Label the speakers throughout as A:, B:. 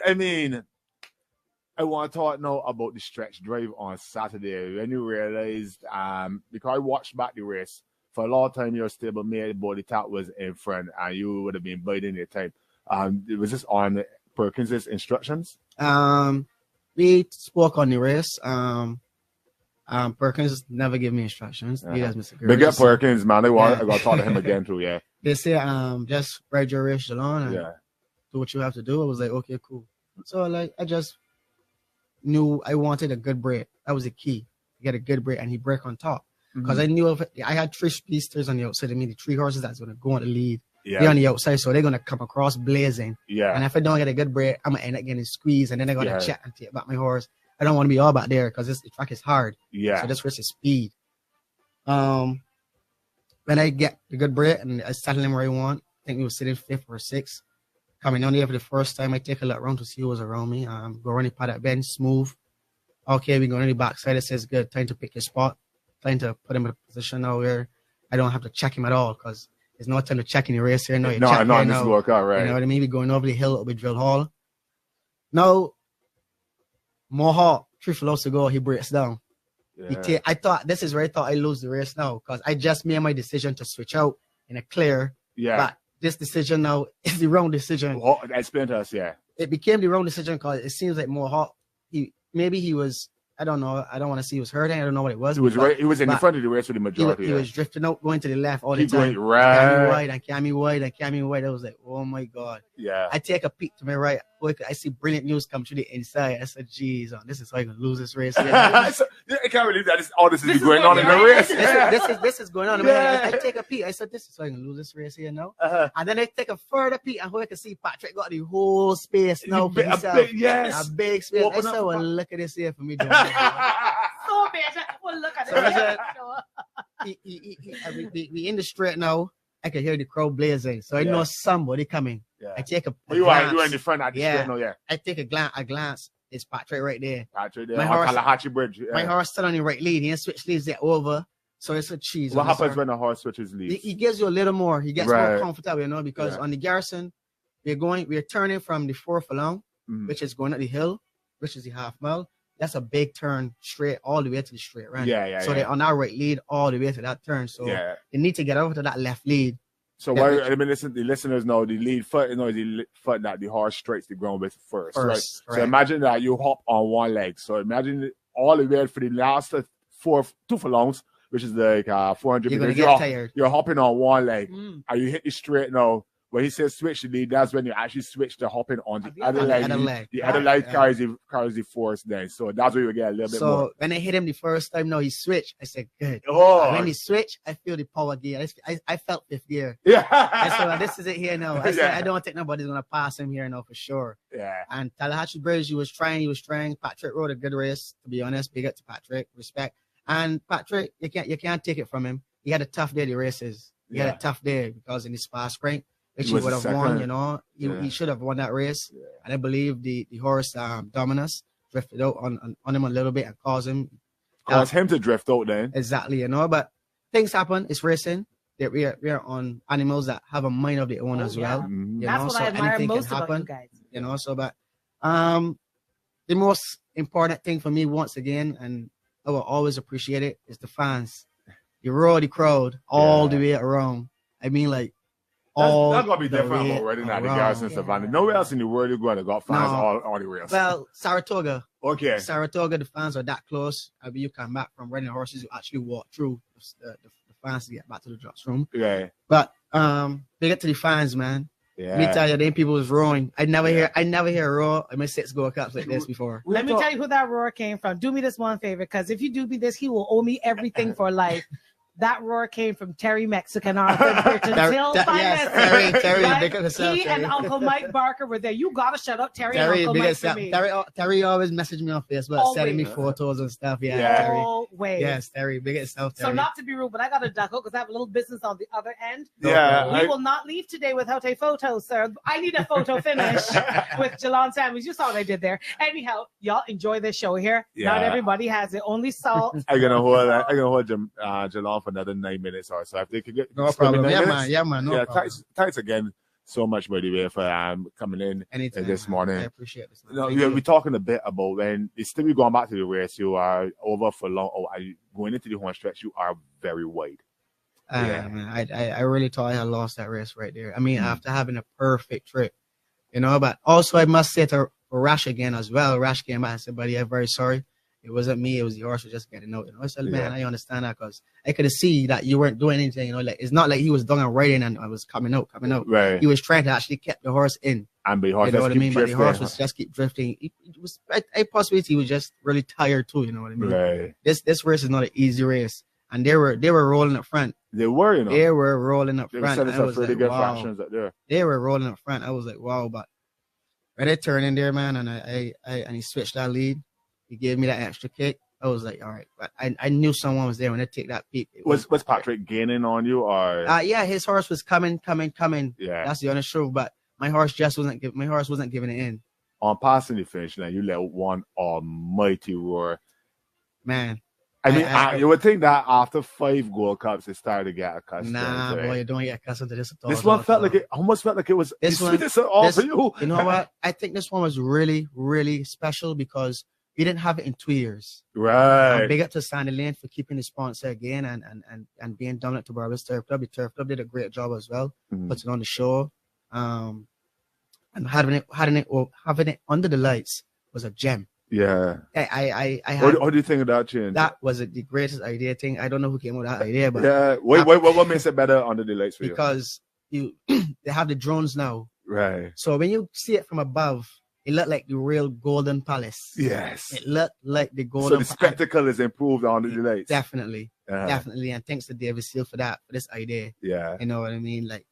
A: I mean, I want to talk now about the stretch drive on Saturday. When you realized, because I watched back the race, for a long time your stable made body tap was in front and you would have been biding your time. Was this on Perkins' instructions?
B: We spoke on the race. Perkins never give me instructions. He does Mr.
A: Big up Perkins, man. I got to talk to him again too, yeah.
B: They say, just ride your race, Jalon, and do what you have to do. I was like, okay, cool. So, like, I just knew I wanted a good break. That was the key. To get a good break, and he break on top. Because I knew I had 3 speedsters on the outside of me, the 3 horses that's going to go on the lead. Yeah. They're on the outside, so they're going to come across blazing. Yeah. And if I don't get a good break, I'm going to end up getting squeezed, and then I got to check and take back my horse. I don't want to be all back there because the track is hard. Yeah. So this race is speed. When I get the good break and I settle him where I want, I think we were sitting 5th or 6th. Coming down here for the first time, I take a look around to see who was around me. Go around the paddock bench, smooth. Okay, we go on the backside. It says good. Time to pick your spot. Time to put him in a position now where I don't have to check him at all because there's no time to check in the race here. No, you check
A: no, this workout, right?
B: You know what I mean? We're going over the hill with Drill Hall. Now, Mohawk, 3 floats to go, he breaks down. Yeah. I thought this is where I thought I lose the race now because I just made my decision to switch out in a clear. Yeah. But this decision now is the wrong decision.
A: Oh, explain to us, yeah.
B: It became the wrong decision because it seems like Mohawk, he was, I don't know. I don't want to see he was hurting. I don't know what it was.
A: He was right. He was in the front of the race for the majority.
B: He was drifting out, going to the left all the time.
A: Going right.
B: Cammy wide. I was like, oh my God.
A: Yeah.
B: I take a peek to my right. I see brilliant news come through the inside. I said, geez, this is how I can lose this race.
A: I can't believe that all this is going on in the race.
B: This is going on. I take a peek. I said, this is how I can lose this race here now. And then I take a further peek and I can see Patrick got the whole space now for himself. A big space. I said, well, look at this here for me. So
C: bad. Well, look at
B: it. We in the straight now. I can hear the crowd blazing. So I know somebody coming. Yeah. I take a
A: you are in the front at the straight now, yeah.
B: I take a glance. It's Patrick right there.
A: Patrick there. My horse, Bridge.
B: My horse still on the right lead. He ain't switch leads there over. So it's a cheese.
A: What happens when a horse switches leads?
B: He gives you a little more. He gets more comfortable, because on the Garrison, we're turning from the 4th along, which is going up the hill, which is the half mile. That's a big turn straight all the way to the straight run. So they're on our right lead all the way to that turn. So they need to get over to that left lead.
A: So the listeners know the lead foot, the foot that the horse straights the ground with first. Right? So imagine that you hop on one leg. So imagine all the way for the last 2 furlongs, which is like 400
B: meters.
A: You're hopping on one leg, and you hit the straight now. When he says switch the lead, that's when you actually switch the hopping on the other leg. The other leg carries the force then. So that's where you get a little bit more.
B: So when I hit him the first time, he switched. I said, good. Oh. When he switched, I feel the power gear. I felt 5th gear. Yeah. I said, this is it here now. I said, I don't think nobody's going to pass him here now for sure.
A: Yeah.
B: And Tallahatchie Bridge, he was trying. Patrick rode a good race, to be honest. Big up to Patrick. Respect. And Patrick, you can't take it from him. He had a tough day, the races. He had a tough day because in his fast sprint, which he would have won, he should have won that race. Yeah. And I believe the horse Dominus drifted out on him a little bit and caused him
A: to drift out then.
B: Exactly, but things happen. It's racing. We are on animals that have a mind of their own as well.
C: Mm-hmm. That's what I admire most about you guys.
B: But the most important thing for me, once again, and I will always appreciate it, is the fans. You roar the crowd all the way around. I mean, like,
A: that's going to be different already now, the Garrison Savannah. Nowhere else in the world you're going to got fans all the rails.
B: Well, Saratoga.
A: Okay.
B: Saratoga, the fans are that close. I mean, you come back from riding horses, you actually walk through the fans to get back to the drops room.
A: Yeah.
B: But big up to the fans, man. Yeah. Me tell you, them people was roaring. I never hear a roar. I might six go caps like this before.
C: Let me tell you who that roar came from. Do me this one favor, because if you do me this, he will owe me everything for life. That roar came from Terry Mexican Arthur.
B: Terry, big up yourself,
C: he
B: Terry.
C: and Uncle Mike Barker were there. You gotta shut up, Terry and Uncle Mike for me.
B: Terry always messaged me on Facebook, sending me photos and stuff. Terry.
C: Always.
B: Yes, Terry, big up yourself, Terry.
C: So not to be rude, but I gotta duck out because I have a little business on the other end.
A: Yeah.
C: We will not leave today without a photo, sir. I need a photo finish with Jalon Samuels. You saw what I did there. Anyhow, y'all enjoy this show here. Yeah. Not everybody has it. Only Salt.
A: I'm gonna hold Jalon for another 9 minutes or so. If they could get
B: no problem. Yeah, man. No problem.
A: Thanks again, so much, by the way, for coming in this morning.
B: I appreciate this.
A: We're talking a bit about when it's still going back to the race. You are over for long. Are you going into the home stretch? You are very wide.
B: Man, I really thought I had lost that race right there. I mean, after having a perfect trip, but also I must say to Rash again as well. Rash came back and said, buddy, I'm very sorry. It wasn't me. It was the horse was just getting out. I said, man, I understand that because I could see that you weren't doing anything. Like it's not like he was done and riding and I was coming out.
A: Right.
B: He was trying to actually keep the horse in.
A: And the horse,
B: you know what I mean? But the horse was just keep drifting. It was a possibility he was just really tired too. You know what I mean?
A: Right.
B: This race is not an easy race, and they were rolling up front.
A: They were,
B: They were rolling up front.
A: I was like, wow.
B: They were rolling up front. I was like, wow. But when they turned in there, man, and and he switched that lead, he gave me that extra kick. I was like, all right, but I knew someone was there when they take that peep.
A: Was Patrick gaining on you, or?
B: Yeah, his horse was coming.
A: Yeah,
B: that's the honest truth. But my horse just wasn't giving it in.
A: On passing the finish line, you let one almighty roar.
B: Man,
A: I mean, you would think that after 5 Gold Cups, it started to get accustomed.
B: Nah, boy, you don't get accustomed to this at all.
A: This one felt like it almost felt like it was the sweetest of all for you.
B: You know what? I think this one was really, really special because we didn't have it in 2 years.
A: Right.
B: Big up to Sandy Lane for keeping the sponsor again and being dominant to Barbados Turf Club. The Turf Club did a great job as well, putting on the show. And having it under the lights was a gem.
A: Yeah.
B: What
A: do you think of that change?
B: That was the greatest idea thing. I don't know who came up with that idea, but
A: yeah. What makes it better under the lights for you?
B: Because they have the drones now.
A: Right.
B: So when you see it from above, it looked like the real Golden Palace.
A: Yes.
B: It looked like the Golden
A: Palace. So the spectacle is improved under the lights.
B: Definitely. Definitely. And thanks to David Seal for this idea.
A: Yeah.
B: You know what I mean? Like,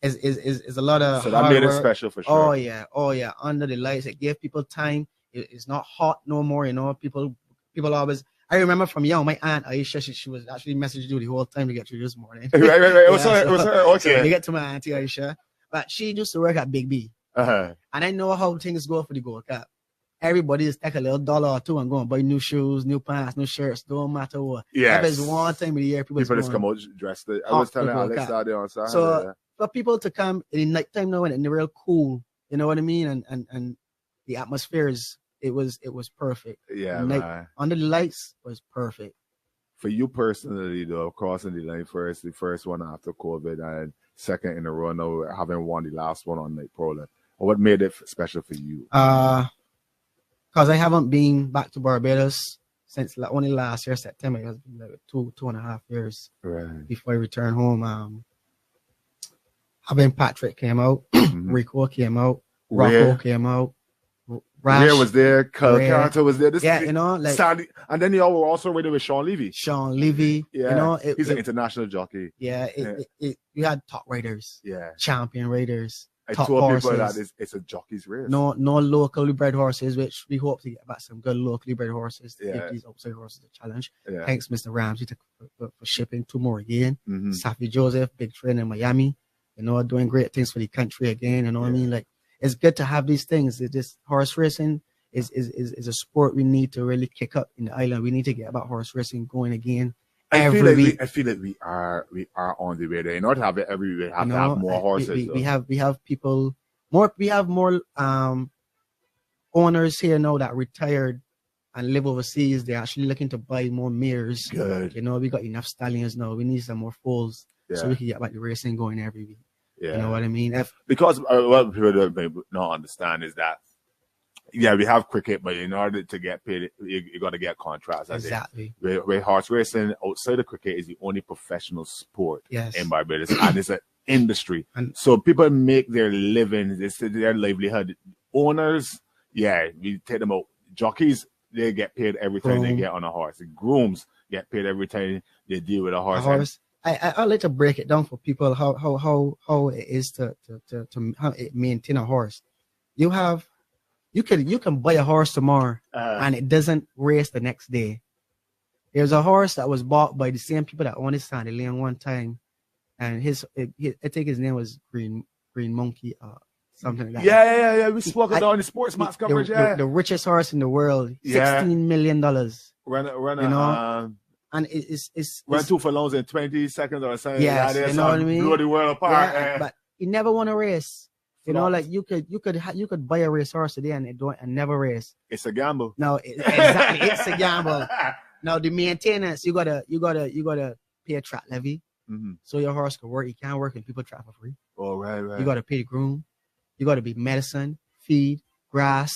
B: it's a lot of.
A: So that made it special for sure.
B: Oh yeah. Under the lights, it gave people time. It's not hot no more. You know, people always. I remember from young, my aunt Aisha, she was actually messaging you the whole time to get through this morning.
A: Right. It was her. Okay.
B: So you get to my auntie Aisha, but she used to work at Big B.
A: And
B: I know how things go for the Gold Cup. Everybody just take a little $1 or $2 and go and buy new shoes, new pants, new shirts, don't matter what.
A: Yeah.
B: There's one time of the year people
A: just come out dressed. I was telling Alex that on Saturday.
B: So for people to come in the nighttime now and they're real cool, you know what I mean? And the atmosphere it was perfect.
A: Yeah.
B: Under the lights was perfect.
A: For you personally though, crossing the line the first one after COVID and second in a row now, having won the last one on Night Prowler. What made it special for you?
B: Because I haven't been back to Barbados since only last year, September. It has been like 2.5 years before I returned home. Having Patrick came out, Rico came out, Rocco came out,
A: Rare was there, Carter was there.
B: Like
A: Sandy, and then y'all were also ready with Sean Levy. He's an international jockey.
B: You had top riders, champion riders.
A: I told people that it's a jockey's race.
B: No locally bred horses, which we hope to get back some good locally bred horses to give these outside horses a challenge. Thanks, Mr. Ramsey, for shipping 2 more again. Safi Joseph, big train in Miami, doing great things for the country again. You know what I mean? Like, it's good to have these things. This horse racing is a sport we need to really kick up in the island. We need to get about horse racing going again. I feel
A: like we are on the way there. In order to have it every week, have to have more horses.
B: We have people more. We have more owners here now that retired and live overseas. They're actually looking to buy more mares.
A: Good.
B: We got enough stallions now. We need some more foals so we can get about the racing going every week.
A: Yeah.
B: You know what I mean?
A: Because what people don't understand is that we have cricket, but in order to get paid, you got to get contracts.
B: Exactly.
A: Where horse racing outside of cricket is the only professional sport in Barbados, and it's an industry. So people make their living, it's their livelihood. Owners, we take them out. Jockeys, they get paid every time they get on a horse. The grooms get paid every time they deal with a horse.
B: I like to break it down for people how it is to maintain a horse. You can buy a horse tomorrow and it doesn't race the next day. There's a horse that was bought by the same people that owned Sandy Lane one time, and I think his name was Green Monkey something like that.
A: Yeah. We spoke about on the sports match coverage.
B: The richest horse in the world, $16 million. And it's
A: run 2 furlongs in 20 seconds or something.
B: Yes, you know what I mean.
A: Blow the world apart.
B: But he never won a race. You know, like you could buy a racehorse today and never race.
A: It's a gamble.
B: No, exactly, it's a gamble. Now the maintenance, you gotta pay a track levy, so your horse can work. He can't work and people track for free.
A: Oh, right.
B: You gotta pay the groom. You gotta be medicine, feed, grass,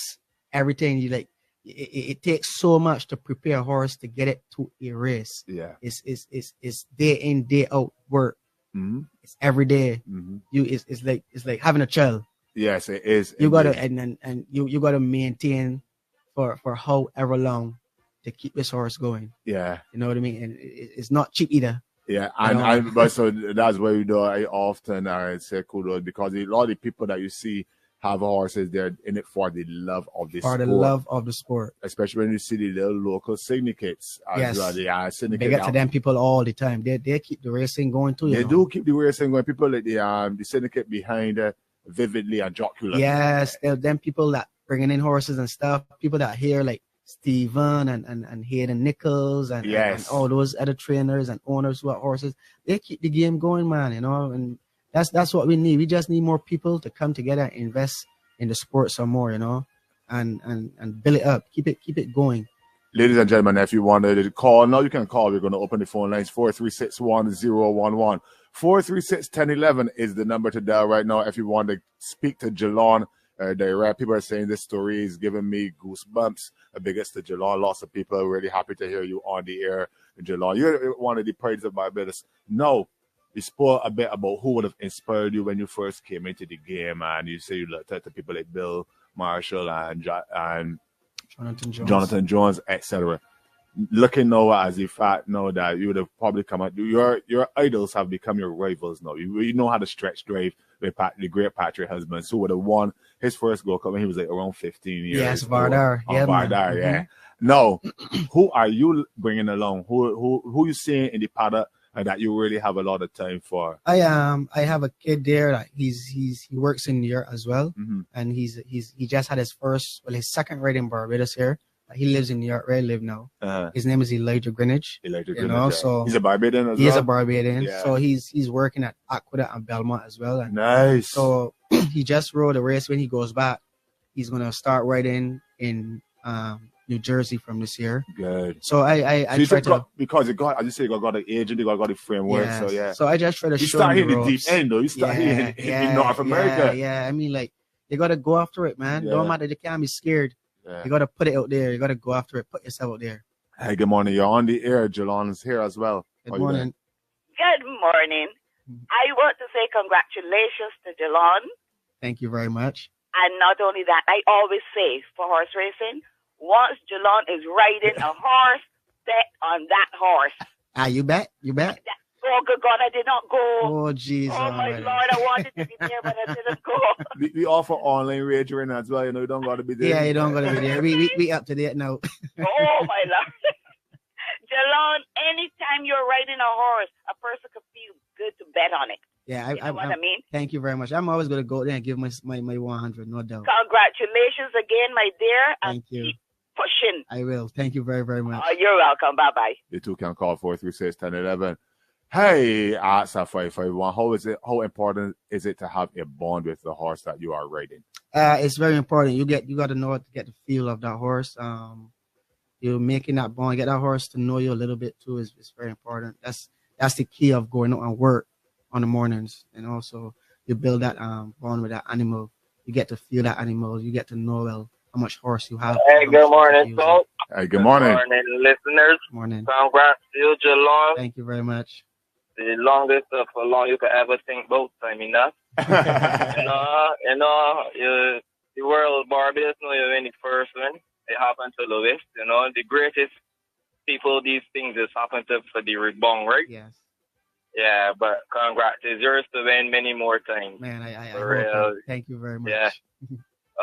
B: everything. You like. It takes so much to prepare a horse to get it to a race.
A: Yeah,
B: it's day in, day out work. It's every day. It's like having a child.
A: Yes, it is.
B: You gotta and you gotta maintain for however long to keep this horse going.
A: Yeah,
B: you know what I mean. And it's not cheap either.
A: Yeah, but so that's why I often say kudos, because a lot of the people that you see have horses, they're in it for the love of the sport.
B: For the love of the sport.
A: Especially when you see the little local syndicates.
B: Yes.
A: Syndicate.
B: They get to them people all the time. They keep the racing going too.
A: They do keep the racing going. People like the syndicate behind Vividly and Jocular.
B: Yes, them people that bringing in horses and stuff. People that hear like Stephen and Hayden Nichols and all those other trainers and owners who have horses. They keep the game going, man, you know, and that's what we need. We just need more people to come together and invest in the sport some more, you know, and build it up. Keep it going.
A: Ladies and gentlemen, if you wanted to call, now you can call. We're going to open the phone lines. 436-1011. 436-1011 is the number to dial right now if you want to speak to Jalon. People are saying this story is giving me goosebumps. Biggest to Jalon. Lots of people are really happy to hear you on the air, Jalon. You're one of the praise of Barbados. No, you spoke a bit about who would have inspired you when you first came into the game, and you say you looked at the people like Bill Marshall and Jonathan Jones, etc. Looking now as if know that you would have probably come out. Your idols have become your rivals now. You know how to stretch drive with the great Patrick Husbands, who would have won his first Gold Cup when he was like around 15 years.
B: Yes, Vardar.
A: Yeah, Vardar. Yeah. Now, who are you bringing along? Who you seeing in the paddock that you really have a lot of time for?
B: I have a kid there that he works in New York as well, and he just had his second ride in Barbados here. He lives in New York where I live now. His name is Elijah Greenwich. So
A: he's a Barbadian as well?
B: He's a Barbadian. Yeah. So he's working at Aqueduct and Belmont as well. And
A: nice.
B: So he just rode a race. When he goes back, he's gonna start riding in New Jersey from this year.
A: Good.
B: So I try to,
A: because you got, as you say, you got the agent, you got the framework.
B: Yes.
A: So yeah.
B: So I just try to
A: you
B: show
A: start
B: him
A: hitting the deep end though. You start hitting in North America.
B: Yeah. I mean, like, you gotta go after it, man. Don't matter. You can't be scared. Yeah. You gotta put it out there. You gotta go after it. Put yourself out there.
A: Hey, good morning. You're on the air. Jalon is here as well.
B: Good morning.
D: Good morning. I want to say congratulations to Jalon.
B: Thank you very much.
D: And not only that, I always say for horse racing, once Jalon is riding a horse, bet on that horse.
B: You bet. You bet.
D: Oh, good God, I did not go.
B: Oh, jeez.
D: Oh, my Lord, I wanted to be there, but I didn't go.
A: We offer online wagering as well. You know, you don't got to be there.
B: Yeah, you don't got to be there. We up to date now.
D: Oh, my Lord. Jalon, anytime you're riding a horse, a person could feel good to bet on it.
B: Yeah,
D: you know what I mean?
B: Thank you very much. I'm always going to go there and give my 100, no doubt.
D: Congratulations again, my dear.
B: Thank you.
D: Keep pushing.
B: I will. Thank you very, very much.
D: Oh, you're welcome. Bye-bye.
A: You too can call 436-1011. Hey, Asa 551. How important is it to have a bond with the horse that you are riding?
B: It's very important. You got to know how to get the feel of that horse. You're making that bond, get that horse to know you a little bit too is very important. That's the key of going out and work on the mornings, and also you build that bond with that animal. You get to feel that animal. You get to know how much horse you have.
E: Hey, good morning, folks.
A: Hey, good morning.
E: Good morning, listeners.
B: Good morning.
E: Congrats to you, Jalon.
B: Thank you very much.
E: The longest of how long you could ever think both time enough. The world Barbados, you're in the first one. It happened to Louis, the greatest people these things just happened to for the Ribbon, right?
B: Yes.
E: Yeah, but congrats. It's yours to win many more times.
B: Man, I thank you very much.
E: Yeah.